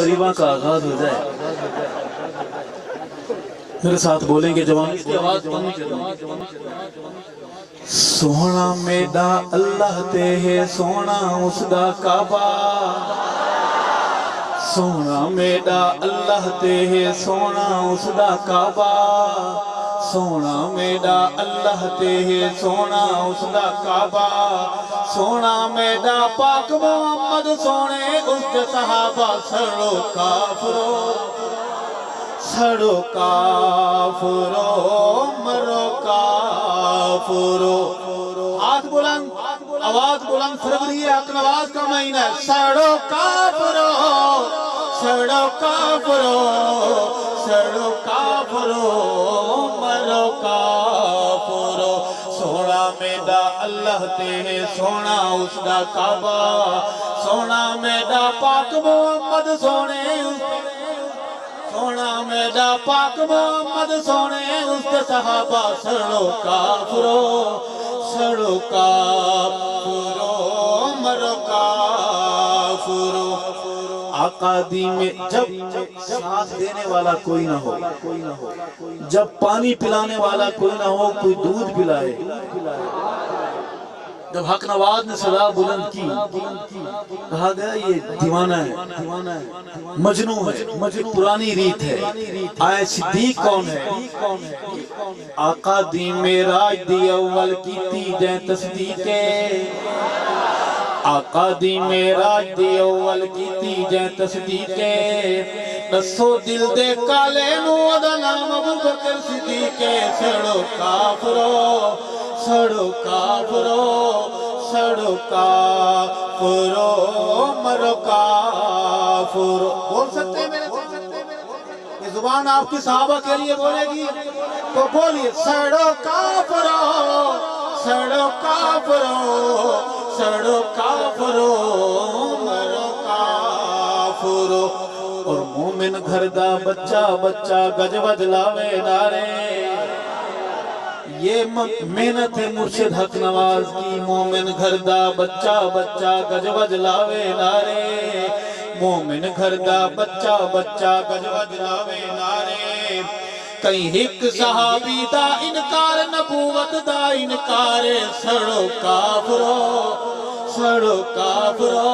غریباں کا آغاز ہو جائے. میرے ساتھ بولیں گے جوان, اس کی آواز کم سونا میڈا اللہ تے ہے سونا اس دا کعبہ. سونا میڈا اللہ تے ہے سونا اس دا کعبہ. سونا میڈا اللہ تے ہے سونا اس دا کعبہ. سونا میڈا پاک محمد سونے اس دے صحابہ. سڑو کافرو سڑو کافرو مرو کافرو. ہاتھ بلند, آواز بلند, فروری حق نواز کا مہینہ ہے. سڑو کافرو سڑو کافرو سڑو کافرو مرو کافرو. سونا میڈا اللہ تے ہے سونا اس دا کعبہ. سونا میڈا پاک محمد سونے سونا میڈا پاک محمد سونے اس دے صحابہ. سڑو کافرو سڑو کافرو مرو کافرو. آقا دی میں جب ساتھ دینے والا کوئی نہ ہو, جب پانی پلانے والا کوئی نہ ہو, کوئی دودھ پلائے. جب حق نواز نے صدا بلند کی, کہا گیا یہ دیوانہ ہے, مجنوں ہے, پرانی ریت ہے. آئے صدیق کون ہے؟ آقا دی معراج دی اول کیتی جائے تصدیق. آقا دی معراج دی اول کیتی جائے تصدیق. دسو دل دے کالے نو دا نام ابو بکر صدیق. سڑو کافرو سڑو کافرو سڑو کافرو مرو کافرو. بول سکتے ہیں میرے ساتھ؟ یہ زبان آپ کی صحابہ کے لیے بولے گی تو بولیے سڑو کافرو سڑو کافرو سڑو کافرو مرو کافرو. اور مومن گھر دا بچہ بچہ گج وج لاوے نارے. یہ محنت ہے مرشد حق نواز کی. مومن گھر دا بچہ بچہ گج وج لاوے نارے. مومن گھر دا بچہ بچہ گج وج لاوے نارے. کئی ہک صحابی دا انکار نبوت دا انکار. سڑو کافرو سڑو کافرو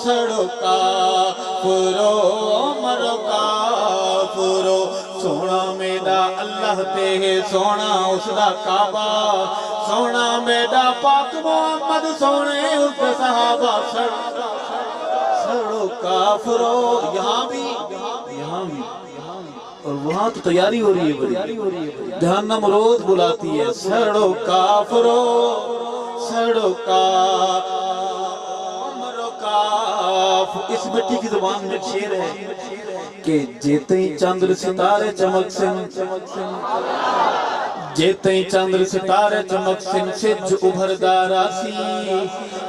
سڑو کافرو مرو کافرو. سونا میڈا اللہ تے ہے سونا اس دا کعبہ. سونا میڈا پاک محمد سونے اس دے صحابہ. سڑو کافرو. یہاں بھی اور وہاں تو تیاری ہو رہی ہے بڑی. جہنم روز بلاتی ہے. سڑو کافرو سڑو مرو کاف. اس مٹی کی زبان میں شعر ہے کہ جیتے ہی چاندر ستارے چمک سن, جیتے ہی چاندر ستارے چمک سن سج ابھردار آسی.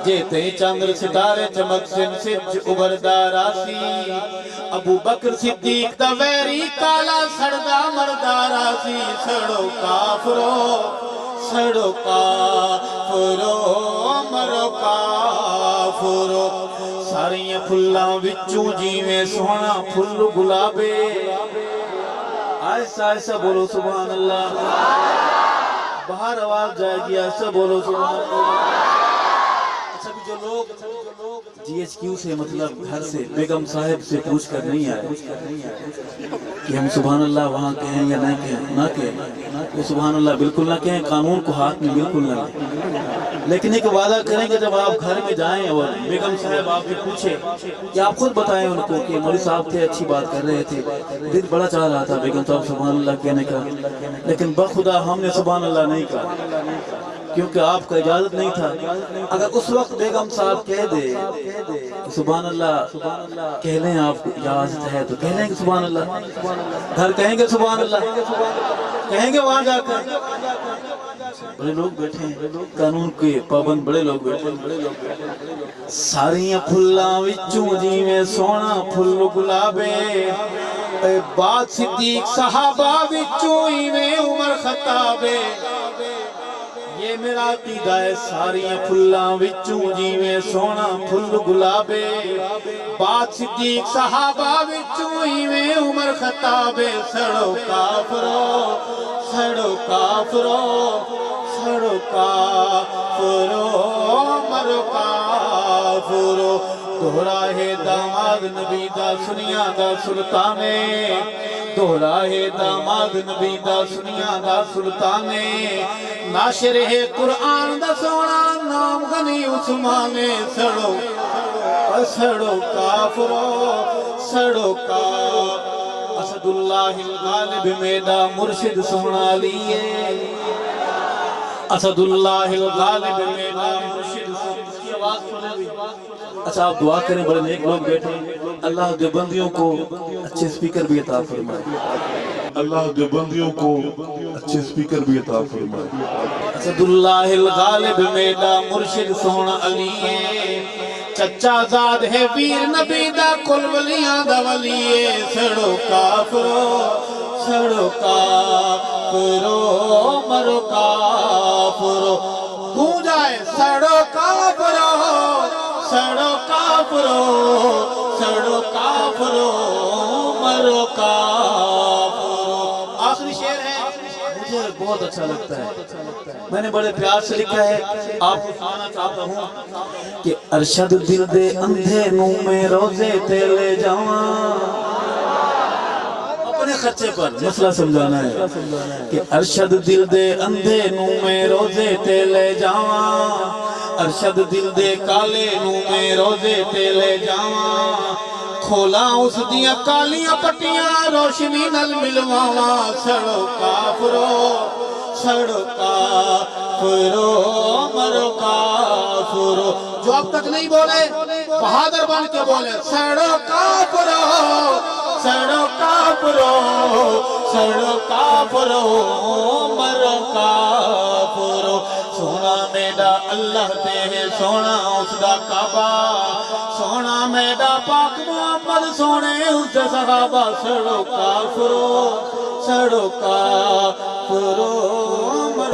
جیتے ہی چاندر ستارے چمک سن سج ابھردار آسی. ابو بکر صدیق دا ویری کالا سڑدا مردار آسی. سڑو کافرو سڑو کافرو مرو کافرو. ساریاں پھلاں وچوں جیویں سونا پھل گلابے. ایسا ایسا بولو سبحان اللہ. باہر آواز جائے گی, ایسا بولو سبحان اللہ. اچھا بھی جو لوگ جی ایچ کیو سے مطلب گھر سے بیگم صاحب سے پوچھ کر نہیں آئے کہ ہم سبحان اللہ وہاں کہیں یا نہیں کہیں, نہ کہیں. وہ سبحان اللہ بالکل نہ کہیں, قانون کو ہاتھ میں بالکل نہ لیں. لیکن ایک وعدہ کریں کہ جب آپ گھر میں جائیں اور بیگم صاحب آپ سے پوچھیں کہ آپ خود بتائیں ان کو کہ مولوی صاحب تھے, اچھی بات کر رہے تھے, دل بڑا چاہ رہا تھا بیگم صاحب سبحان اللہ کہنے کا, لیکن بخدا ہم نے سبحان اللہ نہیں کہا کیونکہ آپ کا اجازت نہیں تھا. اگر اس وقت بیگم صاحب کہہ دے سبحان اللہ کہہ لیں, آپ کو اجازت ہے تو کہہ لیں گے سبحان اللہ. گھر کہیں گے سبحان اللہ, کہیں گے وہاں جا کر. بڑے لوگ بیٹھے ہیں, قانون کے پابند بڑے لوگ بیٹھے ہیں. ساریاں پھلاں وچوں جیویں سونا پھل گلابے. بعد صدیق صحابہ وچوں ایویں عمر خطابے. اے میرا عقیدہ ہے ساریاں پھلاں وچوں جیویں سونا پھل گلابے بات صدیق صحابہ وچوں ایویں عمر خطاب سڑو کافرو سڑو کافرو سڑو کافرو مرو کافرو دوہرا ہے داماد نبی دا سنیا دا سلطانے دوہرا ہے داماد نبی دا سنیا دا سلطانے ناشر ہے قرآن دا سونا نام غنی عثمانے سڑو سڑو کافرو سڑو اسد اللہ الغالب میرا مرشد سونا لیے اسد اللہ الغالب میرا مرشد سونا آواز سنے بھی اچھا آپ دعا کریں بڑے نیک لوگ بیٹھے اللہ دیوبندیوں کو اچھے سپیکر بھی عطا فرمائے اللہ دیوبندیوں کو اچھے سپیکر بھی عطا فرمائے اسد اللہ الغالب میرا مرشد سونا علی چچا زاد ہے ویر نبی دا کل ولیاں دا ولیے سڑو کافرو مرو کافرو گونجائے سڑو کافرو سڑو کافرو سڑو کافرو مرو کافرو آخری شعر ہے مجھے بہت اچھا لگتا ہے میں نے بڑے پیار سے لکھا ہے آپ کو سنانا چاہتا ہوں کہ ارشد دل دے اندھے نوں میں روزے تے لے جاواں اپنے خرچے پر مسئلہ سمجھانا ہے کہ ارشد دل دے اندھے نوں میں روزے تے لے جاواں ارشد دل دے کالے نوں میں روزے تے لے جاواں کھولا اس دیاں کالیاں پٹیاں روشنی نل ملواواں سڑو کافرو مرو کافرو جو اب تک نہیں بولے بہادر بن کے بولے سڑو کافرو مرو کافرو سونا میرا اللہ تے ہے سونا اس دا کعبہ سونا میرا پاک محمد سونے اس دے صحابہ سڑو کافرو